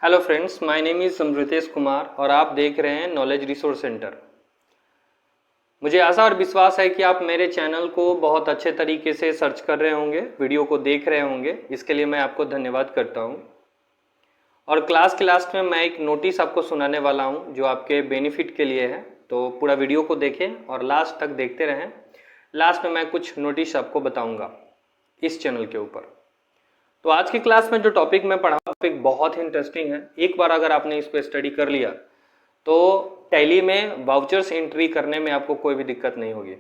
Hello friends, my name is Samritesh Kumar और आप देख रहे हैं नॉलेज रिसोर्स सेंटर। मुझे आशा और विश्वास है कि आप मेरे चैनल को बहुत अच्छे तरीके से सर्च कर रहे होंगे, वीडियो को देख रहे होंगे। इसके लिए मैं आपको धन्यवाद करता हूं। और क्लास के लास्ट में मैं एक नोटिस आपको सुनाने वाला हूं जो आपके बेनिफिट के लिए है, तो पूरा वीडियो को देखें और लास्ट तक देखते रहें। लास्ट में मैं कुछ नोटिस आपको बताऊँगा इस चैनल के ऊपर। तो आज की क्लास में जो टॉपिक मैं पढ़ा टॉपिक बहुत ही इंटरेस्टिंग है। एक बार अगर आपने इस पर स्टडी कर लिया तो टैली में वाउचर्स एंट्री करने में आपको कोई भी दिक्कत नहीं होगी।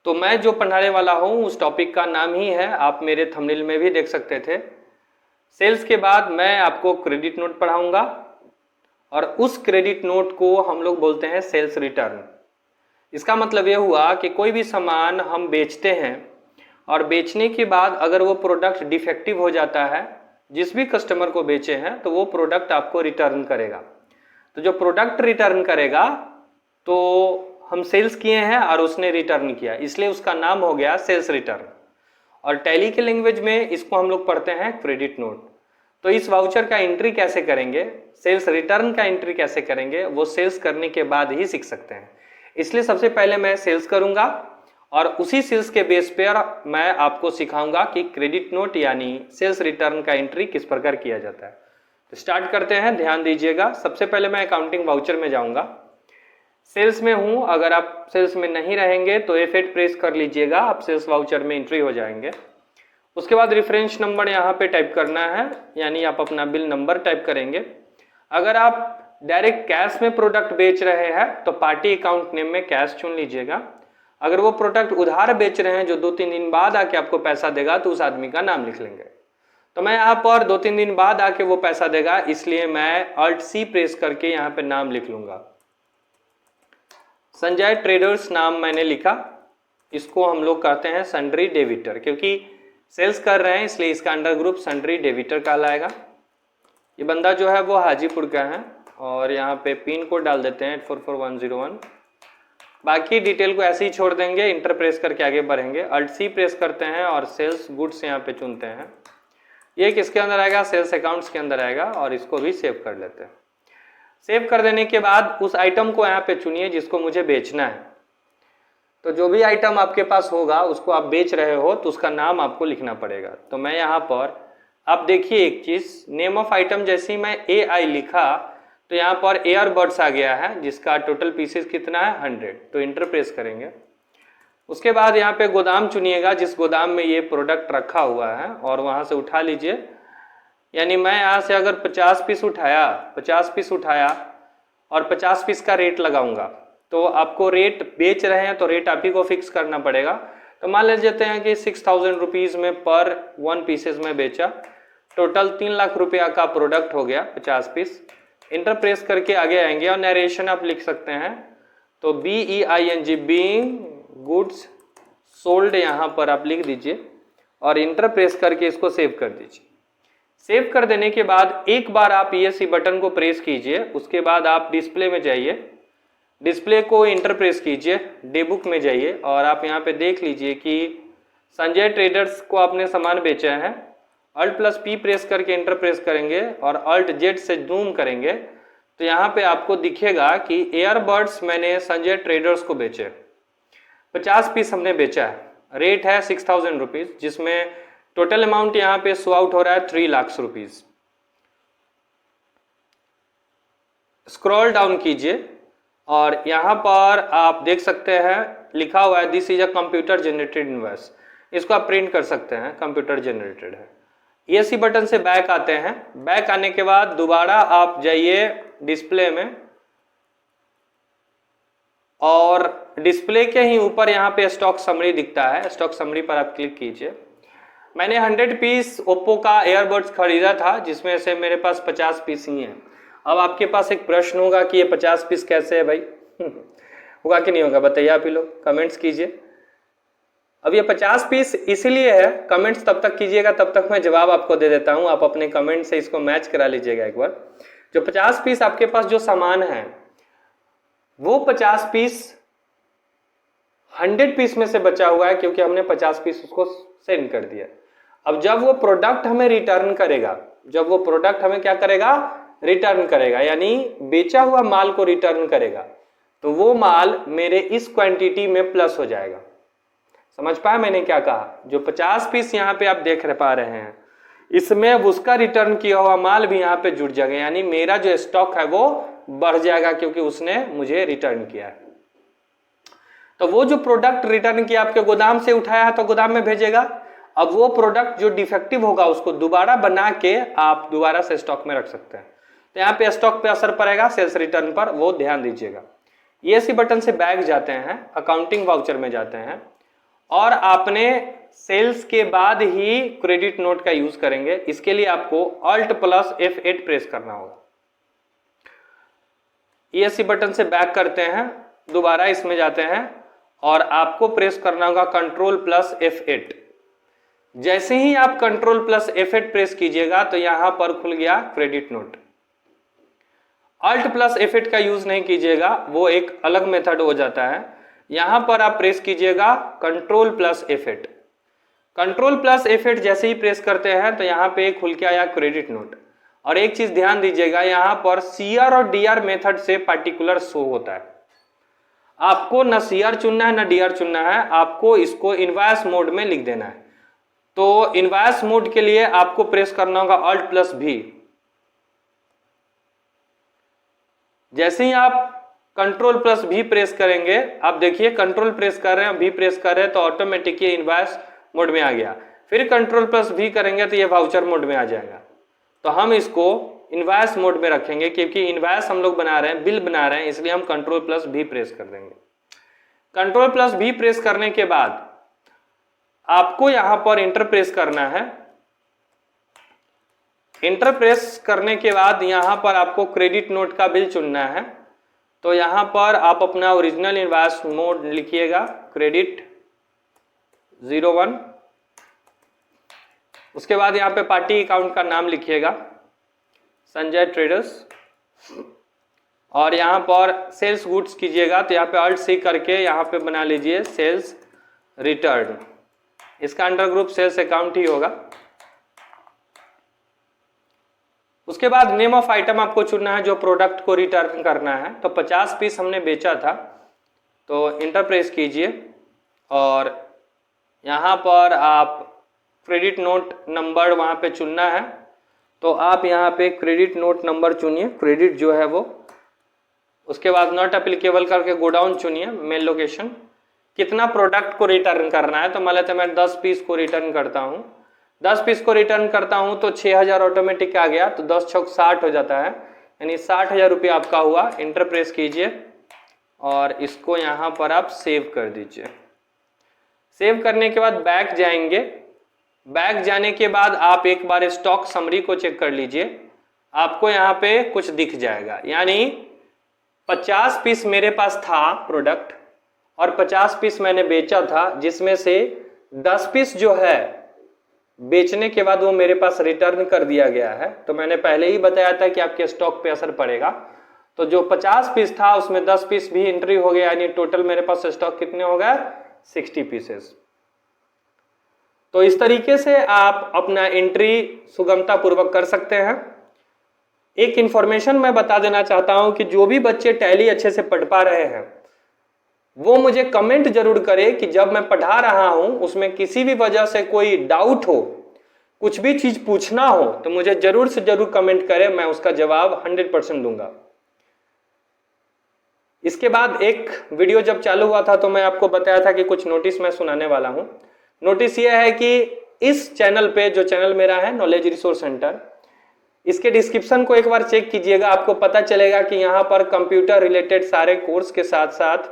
तो मैं जो पढ़ाने वाला हूं उस टॉपिक का नाम ही है, आप मेरे थंबनेल में भी देख सकते थे, सेल्स के बाद मैं आपको क्रेडिट नोट पढ़ाऊंगा और उस क्रेडिट नोट को हम लोग बोलते हैं सेल्स रिटर्न। इसका मतलब यह हुआ कि कोई भी सामान हम बेचते हैं और बेचने के बाद अगर वो प्रोडक्ट डिफेक्टिव हो जाता है, जिस भी कस्टमर को बेचे हैं, तो वो प्रोडक्ट आपको रिटर्न करेगा। तो जो प्रोडक्ट रिटर्न करेगा तो हम सेल्स किए हैं और उसने रिटर्न किया, इसलिए उसका नाम हो गया सेल्स रिटर्न। और टैली के लैंग्वेज में इसको हम लोग पढ़ते हैं क्रेडिट नोट। तो इस वाउचर का एंट्री कैसे करेंगे, सेल्स रिटर्न का एंट्री कैसे करेंगे, वो सेल्स करने के बाद ही सीख सकते हैं। इसलिए सबसे पहले मैं सेल्स करूंगा और उसी सेल्स के बेस पर मैं आपको सिखाऊंगा कि क्रेडिट नोट यानी सेल्स रिटर्न का एंट्री किस प्रकार किया जाता है। तो स्टार्ट करते हैं, ध्यान दीजिएगा। सबसे पहले मैं अकाउंटिंग वाउचर में जाऊंगा। सेल्स में हूं, अगर आप सेल्स में नहीं रहेंगे तो F8 प्रेस कर लीजिएगा, आप सेल्स वाउचर में एंट्री हो जाएंगे। उसके बाद रेफरेंस नंबर यहाँ पे टाइप करना है, यानी आप अपना बिल नंबर टाइप करेंगे। अगर आप डायरेक्ट कैश में प्रोडक्ट बेच रहे हैं तो पार्टी अकाउंट नेम में कैश चुन लीजिएगा। अगर वो प्रोडक्ट उधार बेच रहे हैं जो 2-3 दिन बाद आके आपको पैसा देगा, तो उस आदमी का नाम लिख लेंगे। तो मैं यहाँ पर 2-3 दिन बाद आके वो पैसा देगा, इसलिए मैं Alt C प्रेस करके यहाँ पे नाम लिख लूंगा। संजय ट्रेडर्स नाम मैंने लिखा। इसको हम लोग कहते हैं सन्ड्री डेबिटर, क्योंकि सेल्स कर रहे हैं इसलिए इसका अंडर ग्रुप सन्ड्री डेबिटर कहलाएगा। ये बंदा जो है वो हाजीपुर का है और यहाँ पे पिन कोड डाल देते हैं 844101। बाकी डिटेल को ऐसे ही छोड़ देंगे, इंटर प्रेस करके आगे बढ़ेंगे। Alt C प्रेस करते हैं और सेल्स गुड्स यहाँ पे चुनते हैं। ये किसके अंदर आएगा, सेल्स अकाउंट्स के अंदर आएगा और इसको भी सेव कर लेते हैं। सेव कर देने के बाद उस आइटम को यहाँ पे चुनिए जिसको मुझे बेचना है। तो जो भी आइटम आपके पास होगा उसको आप बेच रहे हो तो उसका नाम आपको लिखना पड़ेगा। तो मैं यहाँ पर आप देखिए एक चीज, नेम ऑफ आइटम जैसे ही मैं AI लिखा तो यहाँ पर एयरबड्स आ गया है जिसका टोटल पीसेस कितना है 100। तो इंटर प्रेस करेंगे। उसके बाद यहाँ पे गोदाम चुनिएगा जिस गोदाम में ये प्रोडक्ट रखा हुआ है और वहाँ से उठा लीजिए। यानी मैं यहाँ से अगर 50 पीस उठाया और 50 पीस का रेट लगाऊंगा, तो आपको रेट बेच रहे हैं तो रेट आप ही को फिक्स करना पड़ेगा। तो मान लेते हैं कि 6000 रुपीज़ में पर 1 पीसेस में बेचा, टोटल 3 लाख रुपया का प्रोडक्ट हो गया 50 पीस। इंटर प्रेस करके आगे आएंगे और नरेशन आप लिख सकते हैं। तो BEING बीइंग गुड्स सोल्ड यहाँ पर आप लिख दीजिए और इंटर प्रेस करके इसको सेव कर दीजिए। सेव कर देने के बाद एक बार आप ESC बटन को प्रेस कीजिए। उसके बाद आप डिस्प्ले में जाइए, डिस्प्ले को इंटर प्रेस कीजिए, डे बुक में जाइए और आप यहाँ पे देख लीजिए कि संजय ट्रेडर्स को आपने सामान बेचा है। Alt+P प्रेस करके इंटर प्रेस करेंगे और Alt+Z से जूम करेंगे तो यहाँ पे आपको दिखेगा कि एयरबड्स मैंने संजय ट्रेडर्स को बेचे, 50 पीस हमने बेचा है, रेट है 6000 रुपीज़, जिसमें टोटल अमाउंट यहाँ पे शो आउट हो रहा है 3 लाख रुपीज़। स्क्रॉल डाउन कीजिए और यहाँ पर आप देख सकते हैं लिखा हुआ है this is a computer generated invoice. इसको आप प्रिंट कर सकते हैं, कंप्यूटर जनरेटेड है। ESC बटन से बैक आते हैं। बैक आने के बाद दोबारा आप जाइए डिस्प्ले में और डिस्प्ले के ही ऊपर यहाँ पे स्टॉक समरी दिखता है, स्टॉक समरी पर आप क्लिक कीजिए। मैंने 100 पीस ओप्पो का एयरबड्स खरीदा था जिसमें से मेरे पास 50 पीस ही हैं। अब आपके पास एक प्रश्न होगा कि ये 50 पीस कैसे है भाई होगा कि नहीं होगा, बताइए आप ही लोग, कमेंट्स कीजिए। अब ये 50 पीस इसीलिए है, कमेंट्स तब तक कीजिएगा तब तक मैं जवाब आपको दे देता हूं। आप अपने कमेंट से इसको मैच करा लीजिएगा एक बार। जो 50 पीस आपके पास जो सामान है वो 50 पीस 100 पीस में से बचा हुआ है, क्योंकि हमने 50 पीस उसको सेंड कर दिया। अब जब वो प्रोडक्ट हमें रिटर्न करेगा जब वो प्रोडक्ट हमें क्या करेगा, रिटर्न करेगा, यानी बेचा हुआ माल को रिटर्न करेगा, तो वो माल मेरे इस क्वांटिटी में प्लस हो जाएगा। समझ पाए मैंने क्या कहा? जो 50 पीस यहाँ पे आप देख पा रहे हैं, इसमें अब उसका रिटर्न किया हुआ माल भी यहाँ पे जुड़ जाएगा, यानी मेरा जो स्टॉक है वो बढ़ जाएगा क्योंकि उसने मुझे रिटर्न किया है। तो वो जो प्रोडक्ट रिटर्न किया आपके गोदाम से उठाया है तो गोदाम में भेजेगा। अब वो प्रोडक्ट जो डिफेक्टिव होगा उसको दोबारा बना के आप दोबारा से स्टॉक में रख सकते हैं। तो यहाँ पे स्टॉक पे असर पड़ेगा सेल्स रिटर्न पर, वो ध्यान दीजिएगा। ESC बटन से बैक जाते हैं, अकाउंटिंग वाउचर में जाते हैं और आपने सेल्स के बाद ही क्रेडिट नोट का यूज करेंगे। इसके लिए आपको Alt+F8 प्रेस करना होगा। ESC बटन से बैक करते हैं, दोबारा इसमें जाते हैं और आपको प्रेस करना होगा Ctrl+F8। जैसे ही आप Ctrl+F8 प्रेस कीजिएगा तो यहां पर खुल गया क्रेडिट नोट। Alt+F8 का यूज नहीं कीजिएगा, वो एक अलग मेथड हो जाता है। यहां पर आप प्रेस कीजिएगा Ctrl+F8। Ctrl+F8 जैसे ही प्रेस करते हैं तो यहाँ पे खुल के आया क्रेडिट नोट। और एक चीज ध्यान दीजिएगा, यहाँ पर CR और DR मेथड से पार्टिकुलर शो होता है। आपको न CR चुनना है न DR चुनना है, आपको इसको इनवॉइस मोड में लिख देना है। तो इनवॉइस मोड के लिए आपको प्रेस करना होगा Alt+V। जैसे ही आप Ctrl+V प्रेस करेंगे, आप देखिए कंट्रोल प्रेस कर रहे हैं, V प्रेस कर रहे हैं तो ऑटोमेटिक ये इनवॉइस मोड में आ गया। फिर Ctrl+V करेंगे तो ये वाउचर मोड में आ जाएगा। तो हम इसको इनवॉइस मोड में रखेंगे क्योंकि इनवॉइस हम लोग बना रहे हैं, बिल बना रहे हैं, इसलिए हम Ctrl+V प्रेस कर देंगे। Ctrl+V प्रेस करने के बाद आपको यहां पर इंटर प्रेस करना है। इंटर प्रेस करने के बाद यहां पर आपको क्रेडिट नोट का बिल चुनना है। तो यहां पर आप अपना ओरिजिनल इनवॉइस मोड लिखिएगा, क्रेडिट 01। उसके बाद यहाँ पे पार्टी अकाउंट का नाम लिखिएगा, संजय ट्रेडर्स। और यहाँ पर सेल्स गुड्स कीजिएगा तो यहाँ पे Alt+C करके यहाँ पे बना लीजिए सेल्स रिटर्न। इसका अंडर ग्रुप सेल्स अकाउंट ही होगा। उसके बाद नेम ऑफ आइटम आपको चुनना है जो प्रोडक्ट को रिटर्न करना है। तो 50 पीस हमने बेचा था, तो इंटर प्रेस कीजिए और यहाँ पर आप क्रेडिट नोट नंबर वहाँ पे चुनना है। तो आप यहाँ पे क्रेडिट नोट नंबर चुनिए, क्रेडिट जो है वो। उसके बाद नॉट एप्लीकेबल करके गोडाउन चुनिए, मेल लोकेशन। कितना प्रोडक्ट को रिटर्न करना है, तो मान लेते हैं मैं 10 पीस को रिटर्न करता हूँ। 10 पीस को रिटर्न करता हूँ तो 6000 ऑटोमेटिक आ गया, तो 10 छक 60 हो जाता है, यानी 60,000 रुपये आपका हुआ। इंटर प्रेस कीजिए और इसको यहाँ पर आप सेव कर दीजिए। सेव करने के बाद बैक जाएंगे। बैक जाने के बाद आप एक बार स्टॉक समरी को चेक कर लीजिए, आपको यहाँ पे कुछ दिख जाएगा। यानी 50 पीस मेरे पास था प्रोडक्ट और 50 पीस मैंने बेचा था, जिसमें से 10 पीस जो है बेचने के बाद वो मेरे पास रिटर्न कर दिया गया है। तो मैंने पहले ही बताया था कि आपके स्टॉक पे असर पड़ेगा। तो जो 50 पीस था उसमें 10 पीस भी एंट्री हो गया, यानी टोटल मेरे पास स्टॉक कितने हो गए, 60 पीसेस। तो इस तरीके से आप अपना एंट्री सुगमता पूर्वक कर सकते हैं। एक इंफॉर्मेशन मैं बता देना चाहता हूं कि जो भी बच्चे टैली अच्छे से पढ़ पा रहे हैं वो मुझे कमेंट जरूर करे कि जब मैं पढ़ा रहा हूं उसमें किसी भी वजह से कोई डाउट हो, कुछ भी चीज पूछना हो, तो मुझे जरूर से जरूर कमेंट करे, मैं उसका जवाब 100% दूंगा। इसके बाद एक वीडियो जब चालू हुआ था तो मैं आपको बताया था कि कुछ नोटिस मैं सुनाने वाला हूं। नोटिस ये है कि इस चैनल पे, जो चैनल मेरा है नॉलेज रिसोर्स सेंटर, इसके डिस्क्रिप्शन को एक बार चेक कीजिएगा। आपको पता चलेगा कि यहाँ पर कंप्यूटर रिलेटेड सारे कोर्स के साथ साथ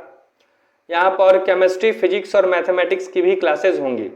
यहाँ पर केमिस्ट्री, फिजिक्स और मैथमेटिक्स की भी क्लासेस होंगी।